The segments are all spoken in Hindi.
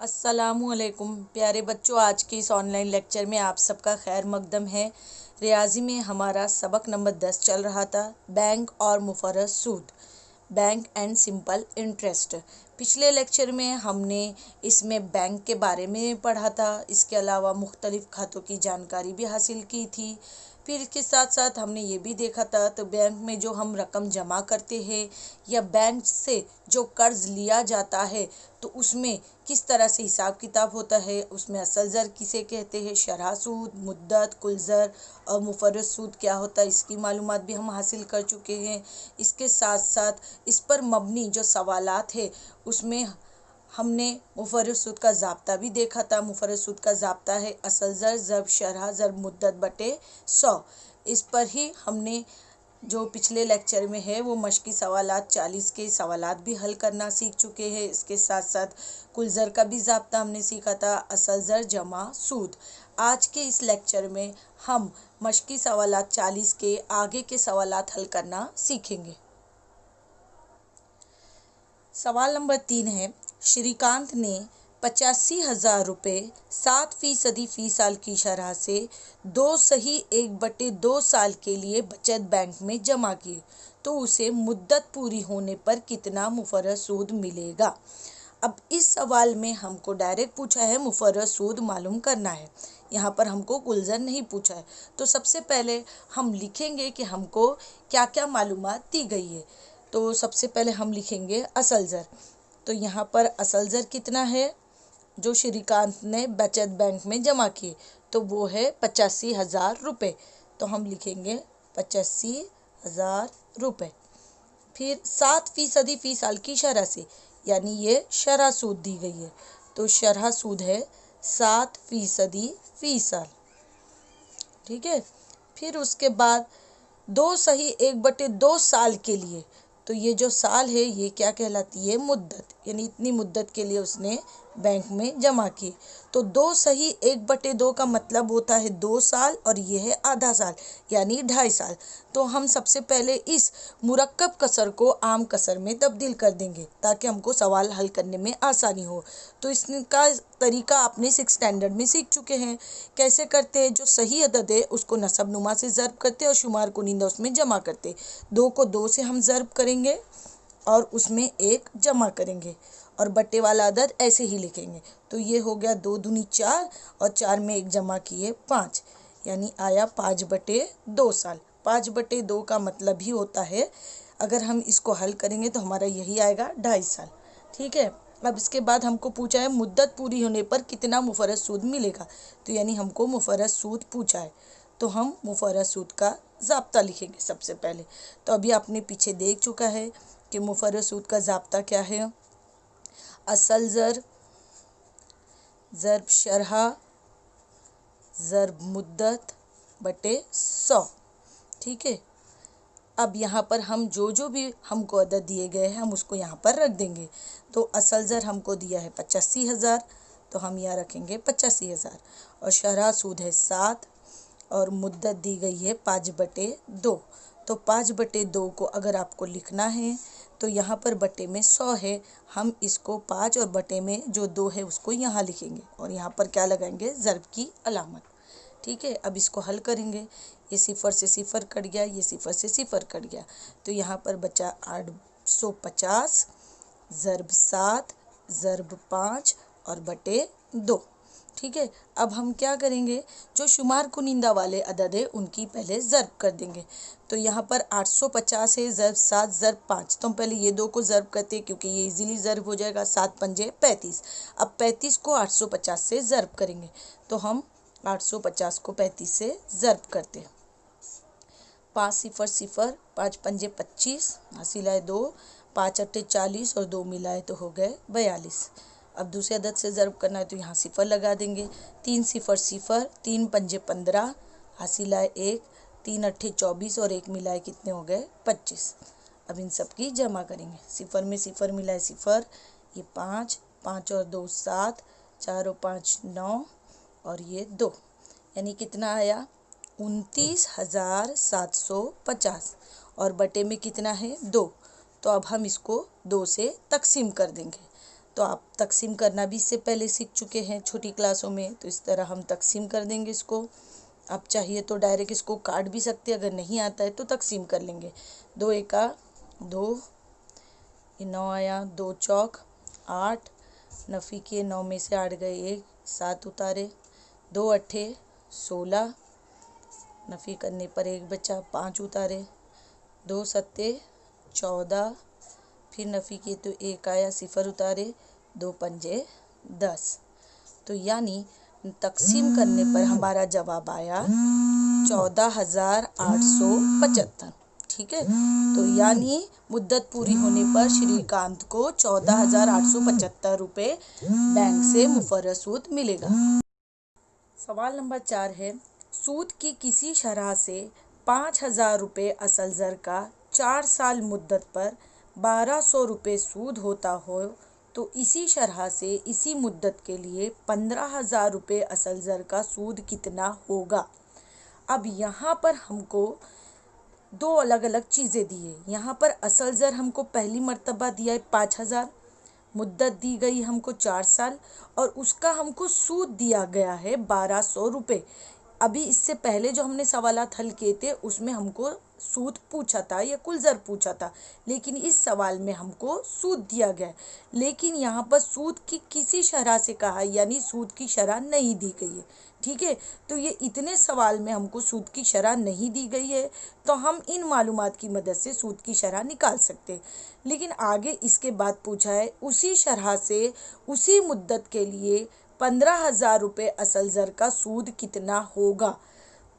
अस्सलामुअलैकुम प्यारे बच्चों, आज के इस ऑनलाइन लेक्चर में आप सबका खैर मकदम है। रियाजी में हमारा सबक नंबर 10 चल रहा था, बैंक और मुफर्रद सूद, बैंक एंड सिंपल इंटरेस्ट। पिछले लेक्चर में हमने इसमें बैंक के बारे में पढ़ा था, इसके अलावा मुख्तलिफ खातों की जानकारी भी हासिल की थी। फिर इसके साथ साथ हमने ये भी देखा था तो बैंक में जो हम रकम जमा करते हैं या बैंक से जो कर्ज लिया जाता है तो उसमें किस तरह से हिसाब किताब होता है, उसमें असल ज़र किसे कहते हैं, शरह सूद, मुद्दत, कुल ज़र और मुफर्रद सूद क्या होता है, इसकी मालूमात भी हम हासिल कर चुके हैं। इसके साथ साथ इस पर मबनी जो सवालात है उसमें हमने मुफर्रद सूद का ज़ाब्ता भी देखा था। मुफर्रद सूद का ज़ाब्ता है असल ज़र ज़रब शरह ज़रब मुद्दत बटे 100। इस पर ही हमने जो पिछले लेक्चर में है वो मश्की सवालात 40 के सवालात भी हल करना सीख चुके हैं। इसके साथ साथ कुल ज़र का भी ज़ाब्ता हमने सीखा था, असल ज़र जमा सूद। आज के इस लेक्चर में हम मश्की सवालात 40 के आगे के सवालात हल करना सीखेंगे। सवाल नंबर 3 है, श्रीकांत ने 85,000 रुपये 7% फी साल की शरह से 2/1/2 साल के लिए बचत बैंक में जमा किए तो उसे मुद्दत पूरी होने पर कितना मुफर्रद सूद मिलेगा। अब इस सवाल में हमको डायरेक्ट पूछा है मुफर्रद सूद मालूम करना है, यहाँ पर हमको कुल ज़र नहीं पूछा है। तो सबसे पहले हम लिखेंगे कि हमको क्या क्या मालूमात दी गई है। तो सबसे पहले हम लिखेंगे असल ज़र। तो यहाँ पर असल ज़र कितना है जो श्रीकांत ने बचत बैंक में जमा किए, तो वो है 85,000 रुपये। तो हम लिखेंगे 85,000 रुपये। फिर 7% फी साल की शरह से, यानी ये शरह सूद दी गई है, तो शरह सूद है 7% फी साल। ठीक है। फिर उसके बाद 2/1/2 साल के लिए, तो ये जो साल है ये क्या कहलाती है, मुद्दत, यानी इतनी मुद्दत के लिए उसने बैंक में जमा की। तो 2/1/2 का मतलब होता है 2 साल और ये है आधा साल यानी 2.5 साल। तो हम सबसे पहले इस मुरक्कब कसर को आम कसर में तब्दील कर देंगे ताकि हमको सवाल हल करने में आसानी हो। तो इसका तरीका आपने 6 स्टैंडर्ड में सीख चुके हैं। कैसे करते हैं, जो सही अदद है उसको नसब नुमा से ज़र्ब करते और शुमार कुनिंदा उसमें जमा करते। 2 को 2 से हम ज़र्ब करेंगे और उसमें 1 जमा करेंगे और बट्टे वाला अदद ऐसे ही लिखेंगे। तो ये हो गया 2 दूनी 4 और 4 में 1 जमा किए 5, यानी आया 5/2 साल। 5/2 का मतलब ही होता है, अगर हम इसको हल करेंगे तो हमारा यही आएगा 2.5 साल। ठीक है। अब इसके बाद हमको पूछा है मुद्दत पूरी होने पर कितना मुफर्रद सूद मिलेगा, तो यानी हमको मुफर्रद सूद पूछा है, तो हम मुफर्रद सूद का ज़ाब्ता लिखेंगे सबसे पहले। तो अभी आपने पीछे देख चुका है कि मुफर्रद सूद का ज़ाब्ता क्या है, असल ज़र ज़रब शरह ज़रब मुद्दत बटे 100। ठीक है। अब यहाँ पर हम जो भी हमको अदद दिए गए हैं हम उसको यहाँ पर रख देंगे। तो असल ज़र हमको दिया है 85,000, तो हम यहाँ रखेंगे 85,000 और शरह सूद है 7 और मुद्दत दी गई है 5/2। तो 5/2 को अगर आपको लिखना है तो यहाँ पर बटे में 100 है, हम इसको 5 और बटे में जो 2 है उसको यहाँ लिखेंगे और यहाँ पर क्या लगाएंगे, ज़र्ब की अलामत। ठीक है। अब इसको हल करेंगे, ये 0 से 0 कट गया, ये 0 से 0 कट गया, तो यहाँ पर बचा 850 ज़रब 7 ज़रब 5 और बटे 2। ठीक है। अब हम क्या करेंगे, जो शुमार कुनिंदा वाले अदद है उनकी पहले ज़र्ब कर देंगे। तो यहाँ पर 850 है ज़रब 7 ज़रब 5, तो हम पहले ये 2 को ज़र्ब करते हैं क्योंकि ये इजीली ज़र्ब हो जाएगा। 7 पंजे 35। अब 35 को 850 से ज़र्ब करेंगे, तो हम 850 को 35 से ज़र्ब करते हैं। 5 0 0, 5 पंजे 25, हासिल आए 2, 5 अट्ठे 40 और 2 मिलाए तो हो गए 42। अब दूसरे अदद से ज़र्ब करना है तो यहाँ 0 लगा देंगे। 3 0 0, 3 पंजे 15, हासिल आए 1, 3 अट्ठे 24 और 1 मिलाए कितने हो गए 25। अब इन सब की जमा करेंगे। 0 में 0 मिलाए 0, ये 5, 5 और 2 7, 4 और 5 9 और ये 2, यानी कितना आया 29,750 और बटे में कितना है 2। तो अब हम इसको 2 से तकसीम कर देंगे। तो आप तकसीम करना भी इससे पहले सीख चुके हैं छोटी क्लासों में। तो इस तरह हम तकसीम कर देंगे इसको। आप चाहिए तो डायरेक्ट इसको काट भी सकते हैं, अगर नहीं आता है तो तकसीम कर लेंगे। 2 एका 2, ये 9 आया, 2 चौक 8, नफ़ी के 9 में से 8 गए 1, 7 उतारे, 2 अट्ठे 16, नफ़ी करने पर 1 बचा, 5 उतारे, 2 सत्ते 14, फिर नफ़ी किए तो 1 आया, 0 उतारे, 2 पंजे 10। तो यानी तकसीम करने पर हमारा जवाब आया 14,875। ठीक है, तो यानी मुद्दत पूरी होने पर श्रीकांत को 14,875 रुपये बैंक से मुफर्रत सूद मिलेगा। सवाल नंबर 4 है, सूद की किसी शरह से 5,000 रुपये असल ज़र का 4 साल मुद्दत पर 1,200 रुपये सूद होता हो तो इसी शरह से इसी मुद्दत के लिए 15,000 रुपये असल ज़र का सूद कितना होगा। अब यहाँ पर हमको 2 अलग अलग चीज़ें दी है। यहाँ पर असल ज़र हमको पहली मर्तबा दिया है 5,000, मुद्दत दी गई हमको 4 साल, और उसका हमको सूद दिया गया है 1,200 रुपये। अभी इससे पहले जो हमने सवालात हल किए थे उसमें हमको सूद पूछा था या कुल ज़र पूछा था, लेकिन इस सवाल में हमको सूद दिया गया है। लेकिन यहाँ पर सूद की किसी शरह से कहा है, यानी सूद की शरह नहीं दी गई है। ठीक है, तो ये इतने सवाल में हमको सूद की शरह नहीं दी गई है, तो हम इन मालूमात की मदद से सूद की शरह निकाल सकते हैं। लेकिन आगे इसके बाद पूछा है उसी शरह से उसी मुद्दत के लिए 15,000 रुपये असल ज़र का सूद कितना होगा।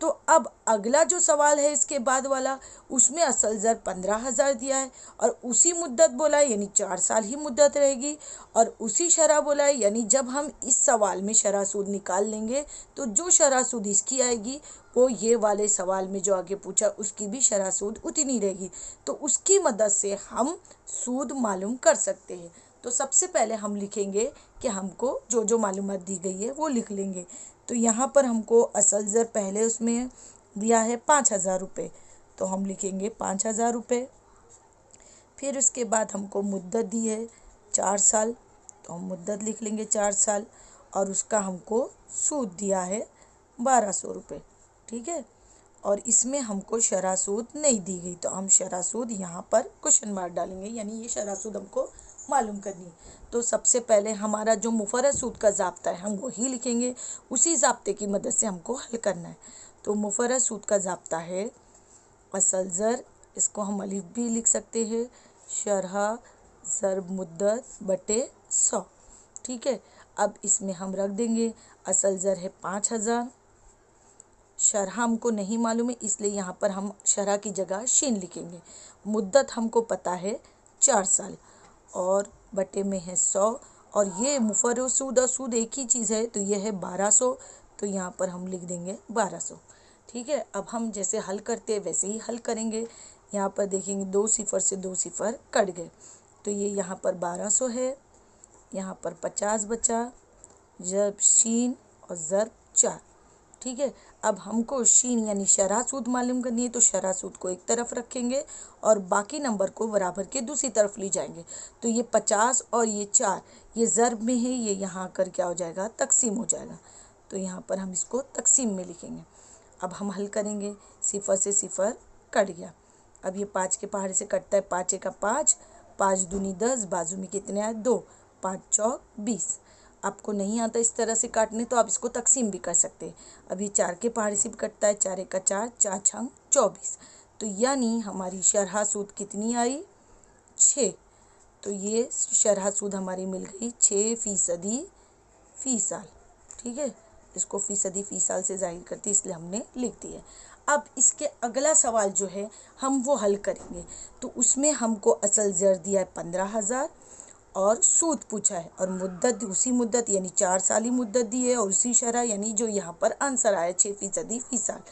तो अब अगला जो सवाल है इसके बाद वाला, उसमें असल ज़र 15,000 दिया है और उसी मुद्दत बोला है, यानी 4 साल ही मुद्दत रहेगी, और उसी शरह बोला है, यानी जब हम इस सवाल में शरह सूद निकाल लेंगे तो जो शरह सूद इसकी आएगी वो ये वाले सवाल में जो आगे पूछा उसकी भी शरह सूद उतनी रहेगी। तो उसकी मदद से हम सूद मालूम कर सकते हैं। तो सबसे पहले हम लिखेंगे कि हमको जो जो मालूमात दी गई है वो लिख लेंगे। तो यहाँ पर हमको असल ज़र पहले उसमें दिया है 5,000 रुपये, तो हम लिखेंगे 5,000 रुपये। फिर उसके बाद हमको मुद्दत दी है 4 साल, तो हम मुद्दत लिख लेंगे 4 साल, और उसका हमको सूद दिया है 1,200 रुपये। ठीक है, और इसमें हमको शरह सूद नहीं दी गई, तो हम शरह सूद यहाँ पर क्वेश्चन मार्क डालेंगे, यानी ये शरह सूद हमको मालूम करनी है। तो सबसे पहले हमारा जो मुफर्रत सूद का ज़ाब्ता है हम वही लिखेंगे, उसी ज़ाब्ते की मदद से हमको हल करना है। तो मुफर्रत सूद का ज़ाब्ता है असल ज़र, इसको हम अलिफ भी लिख सकते हैं, शरह ज़र मुद्दत बटे 100। ठीक है, अब इसमें हम रख देंगे असल ज़र है 5,000, शरह हमको नहीं मालूम है इसलिए यहाँ पर हम शरह की जगह शीन लिखेंगे। मुद्दत हमको पता है 4 साल, और बटे में है 100, और ये मुफर्रत सूद और सूद एक ही चीज़ है, तो ये है 1,200, तो यहाँ पर हम लिख देंगे 1,200। ठीक है, अब हम जैसे हल करते हैं वैसे ही हल करेंगे। यहाँ पर देखेंगे 2 सिफर से 2 सिफर कट गए, तो ये यहाँ पर 1,200 है, यहाँ पर 50 बचा, ज़रब शीन और ज़रब 4। ठीक है, अब हमको शीन यानी शरह सूद मालूम करनी है, तो शरह सूद को एक तरफ रखेंगे और बाकी नंबर को बराबर के दूसरी तरफ ले जाएंगे। तो ये 50 और ये 4 ये ज़रब में है, ये यहाँ आकर क्या हो जाएगा, तकसीम हो जाएगा। तो यहाँ पर हम इसको तकसीम में लिखेंगे। अब हम हल करेंगे, सिफर से सिफर कट गया। अब ये 5 के पहाड़े से कटता है, 5 का 5, 5 दूनी 10, बाजू में कितने आए 2, 5 चौक 20। आपको नहीं आता इस तरह से काटने तो आप इसको तकसीम भी कर सकते हैं। अब ये 4 के पहाड़े से भी कटता है, 4 का 4, 4 छंग 24। तो यानी हमारी शरह सूद कितनी आई 6। तो ये शरह सूद हमारी मिल गई 6% फ़ी साल। ठीक है, इसको फ़ीसदी फ़ी साल से ज़ाहिर करती इसलिए हमने लिख दिया। अब इसके अगला सवाल जो है हम वो हल करेंगे, तो उसमें हमको असल ज़र दिया है 15,000 और सूद पूछा है, और मुद्दत उसी मुद्दत यानी 4 साल ही मुद्दत दी है, और उसी शरह यानी जो यहाँ पर आंसर आया 6% फ़ी साल।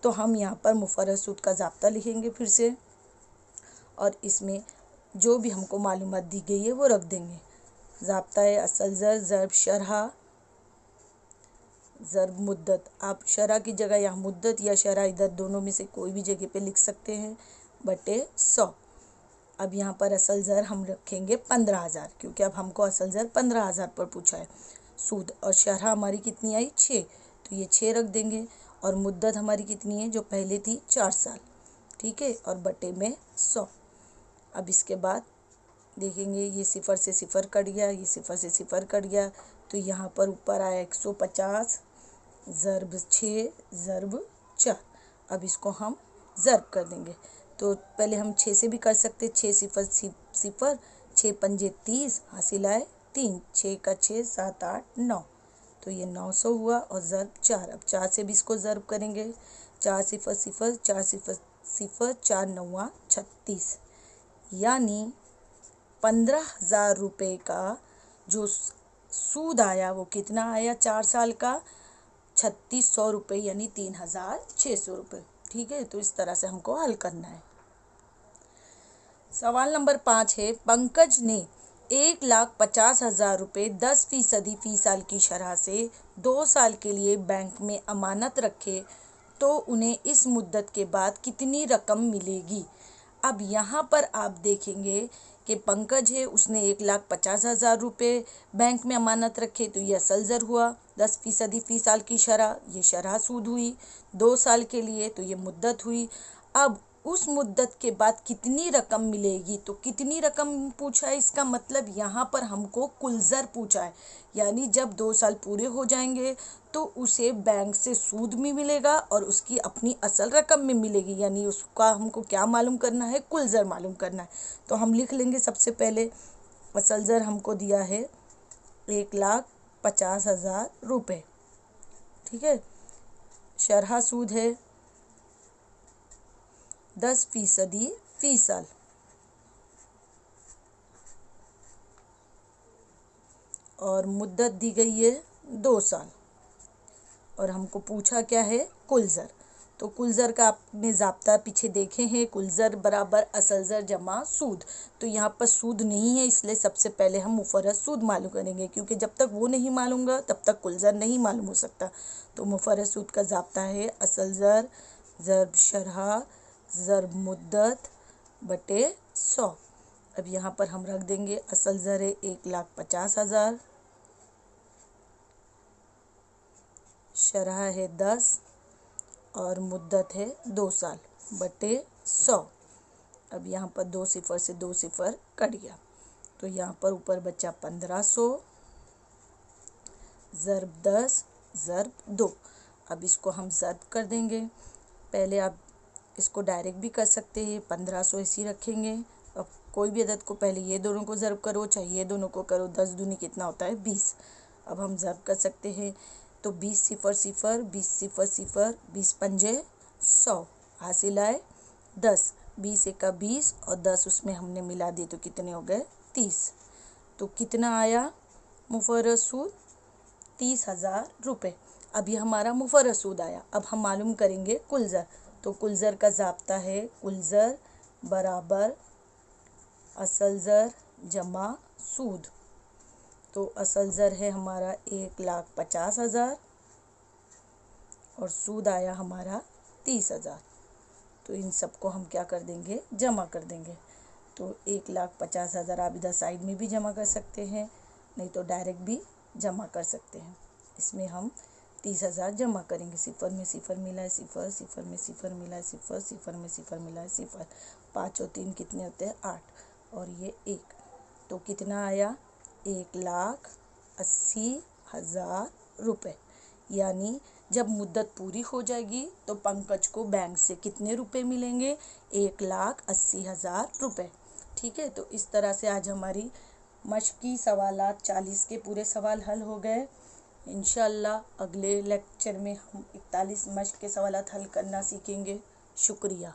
तो हम यहाँ पर मुफर्रत सूद का ज़ाब्ता लिखेंगे फिर से, और इसमें जो भी हमको मालूमात दी गई है वो रख देंगे। ज़ाब्ता है असल ज़र ज़रब शरह ज़रब मुद्दत। आप शरह की जगह यहाँ मुद्दत या शरह इधर दोनों में से कोई भी जगह पे लिख सकते हैं, बटे 100। अब यहाँ पर असल ज़र हम रखेंगे 15,000, क्योंकि अब हमको असल ज़र 15,000 पर पूछा है। सूद और शरह हमारी कितनी आई 6, तो ये 6 रख देंगे। और मुद्दत हमारी कितनी है जो पहले थी 4 साल, ठीक है, और बटे में 100। अब इसके बाद देखेंगे ये सिफर से सिफर कट गया, ये सिफर से सिफर कट गया, तो यहाँ पर ऊपर आया 150 ज़रब 6 ज़रब 4। अब इसको हम ज़रब कर देंगे। तो पहले हम 6 से भी कर सकते, 6 सिफर सिफर 6 पंजे 30, हासिल आए 3, 6 का 6 7 8 9, तो ये 900 हुआ। और ज़रब 4, अब 4 से भी इसको ज़रब करेंगे, 4 सिफर सिफर 4 सिफर सिफर 4 9 36, यानी 15,000 रुपये का जो सूद आया वो कितना आया 4 साल का 3600 रुपये, यानी 3,600 रुपये। ठीक है, तो इस तरह से हमको हल करना है। सवाल नंबर 5 है, पंकज ने 1,50,000 रुपये 10% फी साल की शरह से 2 साल के लिए बैंक में अमानत रखे, तो उन्हें इस मुद्दत के बाद कितनी रकम मिलेगी। अब यहाँ पर आप देखेंगे कि पंकज है, उसने 1,50,000 रुपये बैंक में अमानत रखे, तो ये असल ज़र हुआ, 10% फी साल की शरह, ये शरह सूद हुई 2 साल के लिए, तो ये मुद्दत हुई। अब उस मुद्दत के बाद कितनी रकम मिलेगी, तो कितनी रकम पूछा है, इसका मतलब यहाँ पर हमको कुल ज़र पूछा है, यानी जब 2 साल पूरे हो जाएंगे तो उसे बैंक से सूद भी मिलेगा और उसकी अपनी असल रकम में मिलेगी, यानी उसका हमको क्या मालूम करना है, कुल ज़र मालूम करना है। तो हम लिख लेंगे सबसे पहले, असल ज़र हमको दिया है 1,50,000 रुपये, ठीक है, शरह सूद है 10% फी साल, और मुद्दत दी गई है 2 साल, और हमको पूछा क्या है, कुल ज़र। तो कुल ज़र का आपने ज़ाब्ता पीछे देखे हैं, कुल ज़र बराबर असल ज़र जमा सूद। तो यहाँ पर सूद नहीं है, इसलिए सबसे पहले हम मुफर्रद सूद मालूम करेंगे, क्योंकि जब तक वो नहीं मालूम होगा तब तक कुल ज़र नहीं मालूम हो सकता। तो मुफर्रद सूद का ज़ाब्ता है असल ज़र ज़रब शरह ज़रब मुद्दत बटे 100। अब यहाँ पर हम रख देंगे असल ज़र है 1,50,000, शरह है 10 और मुद्दत है 2 साल बटे 100। अब यहाँ पर 2 सिफर से 2 सिफर कट गया, तो यहाँ पर ऊपर बचा 1500 ज़रब 10 ज़रब 2। अब इसको हम ज़रब कर देंगे, पहले आप इसको डायरेक्ट भी कर सकते हैं, 1500 इसी रखेंगे। अब कोई भी अदद को पहले ये दोनों को ज़रब करो चाहे ये दोनों को करो, 10 दूनी कितना होता है 20। अब हम ज़रब कर सकते हैं, तो 20 सिफर सिफर 20 सिफर सिफर 20 पंजे 100, हासिल आए 10, 20 एका 20 और 10 उसमें हमने मिला दिए, तो कितने हो गए 30। तो कितना आया मुफर्रद सूद 30,000 रुपये। अब ये हमारा मुफर्रद सूद आया। अब हम मालूम करेंगे कुल ज़र। तो कुल ज़र का ज़ाब्ता है कुल ज़र बराबर असल ज़र जमा सूद। तो असल ज़र है हमारा 1,50,000 और सूद आया हमारा 30,000। तो इन सबको हम क्या कर देंगे, जमा कर देंगे। तो 1,50,000 आप इधर साइड में भी जमा कर सकते हैं, नहीं तो डायरेक्ट भी जमा कर सकते हैं। इसमें हम 30,000 जमा करेंगे, सिफर में सिफर मिला है सिफर, सिफर में सिफर मिला है सिफर, सिफर में सिफर मिला है सिफर, 5 और 3 कितने होते हैं 8, और ये 1, तो कितना आया 1,80,000 रुपये। यानी जब मुद्दत पूरी हो जाएगी तो पंकज को बैंक से कितने रुपए मिलेंगे, 1,80,000 रुपये। ठीक है, तो इस तरह से आज हमारी मश्की सवालात 40 के पूरे सवाल हल हो गए। इंशाअल्लाह अगले लेक्चर में हम 41 मश्क के सवालात हल करना सीखेंगे। शुक्रिया।